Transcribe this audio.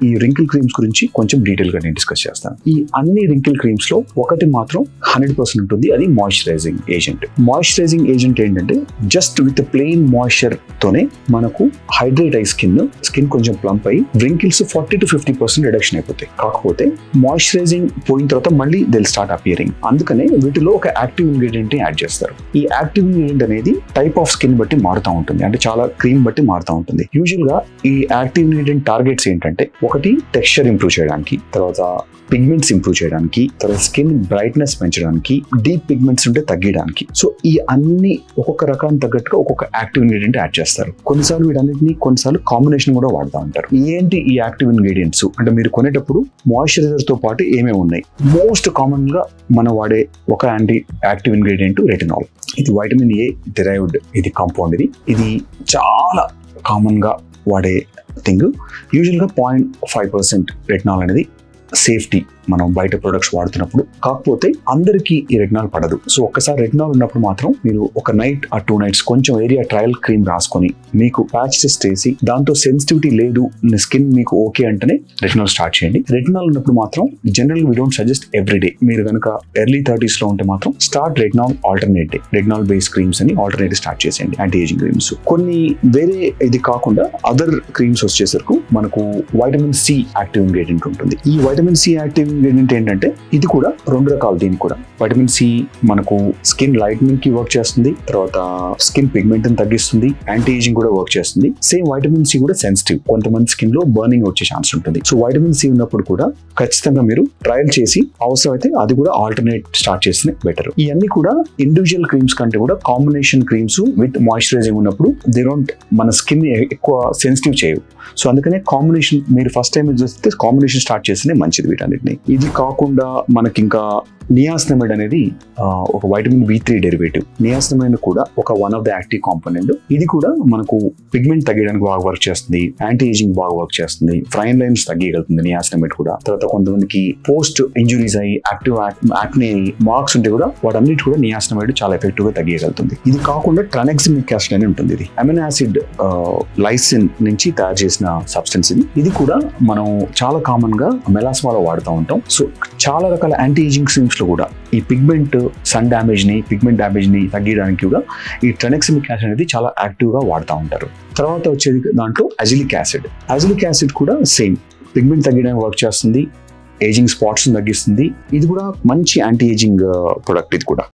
ఈ wrinkle creams గురించి కొంచెం డీటెయిల్ గా నేను డిస్కస్ చేస్తాను. ఈ అన్ని రింకిల్ క్రీమ్స్ లో ఒకటి మాత్రం 100% ఉంటుంది, అది మాయిశ్చరైజింగ్ ఏజెంట్. మాయిశ్చరైజింగ్ ఏజెంట్ ఏంటంటే జస్ట్ విత్ ప్లెయిన్ మాయిశ్చర్ తోనే మనకు హైడ్రేట్ అయ్యి స్కిన్ కొంచెం ప్లంప్ అయ్యి రింకిల్స్ 40 to 50% రిడక్షన్ అయిపోతాయి. కాకపోతే మాయిశ్చరైజింగ్ పోయిన తర్వాత మళ్ళీ దిల్ స్టార్ట్ అపియరింగ్. అందుకనే వీటిలో ఒక యాక్టివ్ ఇంగ్రీడియంట్ యాడ్ చేస్తారు. ఈ యాక్టివ్ ఇంగ్రీడియంట్ అనేది టైప్ ఆఫ్ స్కిన్ బట్టి మారుతూ ఉంటుంది, అంటే చాలా క్రీమ్ బట్టి మారుతూ ఉంటుంది. యూజువల్ గా ఈ యాక్టివ్ ఇంగ్రీడియంట్ టార్గెట్స్ ఏంటంటే ఒకటి టెక్స్చర్ ఇంప్రూవ్ చేయడానికి, తర్వాత పిగ్మెంట్స్ ఇంప్రూవ్ చేయడానికి, తర్వాత స్కిన్ బ్రైట్నెస్ పెంచడానికి, డీప్ పిగ్మెంట్స్ ఉంటే తగ్గడానికి. సో ఈ అన్ని ఒక్కొక్క రకానికి తగ్గట్టుగా ఒక్కొక్క యాక్టివ్ ఇంగ్రీడియంట్ యాడ్ చేస్తారు. కొన్నిసార్లు వీటన్నిటిని కొన్నిసార్లు కాంబినేషన్ కూడా వాడుతూ ఉంటారు. ఏంటి ఈ యాక్టివ్ ఇంగ్రీడియంట్స్ అంటే మీరు కొనేటప్పుడు మాయిశ్చరైజర్ తో పాటు ఏమేమి ఉన్నాయి? మోస్ట్ కామన్ గా మనం వాడే ఒక యాక్టివ్ ఇంగ్రీడియంట్ రెటినాల్. ఇది వైటమిన్ ఏ డిరైవ్డ్ ఇది కాంపౌండ్. ఇది చాలా కామన్ గా వాడే థింగ్. యూజువల్ గా 0.5% రెటినాల్ అనేది సేఫ్టీ మనం బయట ప్రొడక్ట్స్ వాడుతున్నప్పుడు. కాకపోతే అందరికీ ఈ రెటినాల్ పడదు. సో ఒక్కసారి రెటినాల్ ఉన్నప్పుడు మాత్రం మీరు ఒక నైట్ ఆ 2 nights కొంచెం ఏరియా ట్రయల్ క్రీమ్ రాసుకొని మీకు ప్యాచ్ టెస్ట్ చేసి దాంతో సెన్సిటివిటీ లేదు, స్కిన్ మీకు ఓకే అంటేనే రెటినాల్ స్టార్ట్ చేయండి. రెటినాల్ ఉన్నప్పుడు మాత్రం general we don't suggest everyday. మీరు కనుక ఎర్లీ 30s లో ఉంటే మాత్రం start retinol alternate day, retinol based creams అని ఆల్టర్నేట్ స్టార్ట్ చేసేయండి, యాంటీ ఏజింగ్ క్రీమ్స్. కొన్ని వేరే ఇది కాకుండా అదర్ క్రీమ్స్ వచ్చేసరికి మనకు వైటమిన్ సి యాక్టివ్ ఇంగ్రీడియంట్ ఉంటుంది. ఈ వైటమిన్ సి యాక్టివ్ ఇంగ్రీడియంట్ ఏంటంటే ఇది కూడా 2 రకాలు. దీనికి కూడా వైటమిన్ సి మనకు స్కిన్ లైట్నింగ్ కి వర్క్ చేస్తుంది, తర్వాత స్కిన్ పిగ్మెంట్ తగ్గిస్తుంది, యాంటీ ఏజింగ్ కూడా వర్క్ చేస్తుంది. సేమ్ వైటమిన్ సి కూడా సెన్సిటివ్, కొంతమంది స్కిన్ లో బర్నింగ్ వచ్చే ఛాన్స్ ఉంటుంది. సో వైటమిన్ సి ఉన్నప్పుడు కూడా ఖచ్చితంగా మీరు ట్రయల్ చేసి అవసరం అయితే అది కూడా ఆల్టర్నేట్ స్టార్ట్ చేస్తే బెటర్. ఇవన్నీ కూడా ఇండివిజువల్ క్రీమ్స్ కంటే కూడా కాంబినేషన్ క్రీమ్స్ విత్ మాయిశ్చరైజింగ్ ఉన్నప్పుడు దే డోంట్ మన స్కిన్ ఎక్కువ సెన్సిటివ్ చేయవు. సో అందుకనే కాంబినేషన్ మీరు ఫస్ట్ టైం చూస్తే కాంబినేషన్ స్టార్ట్ చేస్తేనే మంచిది వీటన్నిటిని. ఇది కాకుండా మనకి ఇంకా నియాసినమైడ్ అనేది ఒక వైటమిన్ B3 డెరివేటివ్. నియాసినమైడ్ కూడా ఒక one of the active component. ఇది కూడా మనకు పిగ్మెంట్ తగ్గడానికి బాగా వర్క్ చేస్తుంది, యాంటీ ఏజింగ్ బాగా వర్క్ చేస్తుంది, ఫ్రైన్ లైన్స్ తగ్గగలుగుతుంది నియాసినమైడ్ కూడా. తర్వాత కొంతమందికి పోస్ట్ ఇంజురీస్ అయ్యి యాక్టివ్ యాక్నే మార్క్స్ ఉంటే కూడా వాటన్నిటి కూడా నియాసినమైడ్ చాలా ఎఫెక్టివ్ గా తగ్గగలుగుతుంది. ఇది కాకుండా ట్రానెక్సిమిక్ యాసిడ్ అని ఉంటుంది. ఇది అమినో యాసిడ్ లైసిన్ నుంచి తయారు చేసిన సబ్స్టెన్స్. ఇది కూడా మనం చాలా కామన్ గా మెలాస్మాలో వాడుతూ ఉంటాం. సో చాలా రకాల యాంటీ ఏజింగ్ క్రీమ్స్ లో కూడా ఈ పిగ్మెంట్ సన్ డ్యామేజ్ ని, పిగ్మెంట్ డ్యామేజ్ ని తగ్గడానికి కూడా ఈ ట్రానెక్సిమిక్ యాసిడ్ అనేది చాలా యాక్టివ్ గా వాడుతూ ఉంటారు. తర్వాత వచ్చేది దాంట్లో అజిలిక్ యాసిడ్. అజిలిక్ యాసిడ్ కూడా సేమ్ పిగ్మెంట్ తగ్గడానికి వర్క్ చేస్తుంది, ఏజింగ్ స్పాట్స్ తగ్గిస్తుంది. ఇది కూడా మంచి యాంటీ ఏజింగ్ ప్రొడక్ట్. ఇది కూడా